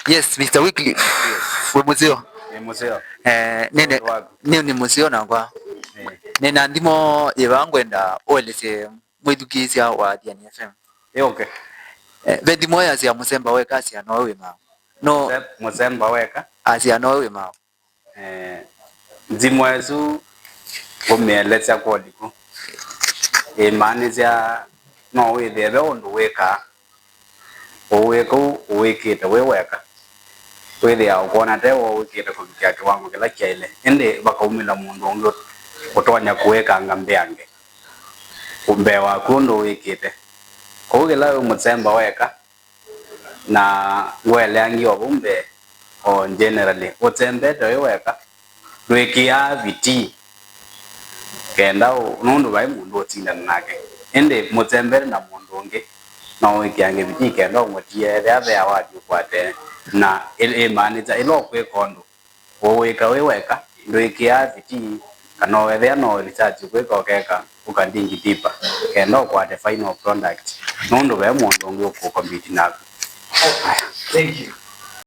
Yes, Mr. Weekly. Yes. We muzio. Muzio. Ni muzio nangwa. Nina ndimo yebangwenda olese mwidukizya wa Diani FM. Okay. Vendimo ya zya Musemba weka asya nowe ma. No Musemba weka asya nowe ma. Ndimo yesu gomeletsa kodiko. Manizya no we thebe ondu weka. Owekite we weka. Wethia ukona tewo wikite kubikia kiwango kila kyaile ende bakaumila mundu ongo kutonya kuweka ngambe yange umbewa kundo wikite kugila Musemba weka na wele angi obumbe on generally Musembe to weka lwekia viti kenda nundu bai mundu otinda nake ende Musembe na mundu onge na wikiange viti kenda ngotie the awadi kwate na manager ilo kwe kondo woweka weweka lwekia viti kana wethia no research kwe kokeka ukandingi tipa kenda kwa the final product nondo be mundu ngi ku compete nako. Thank you.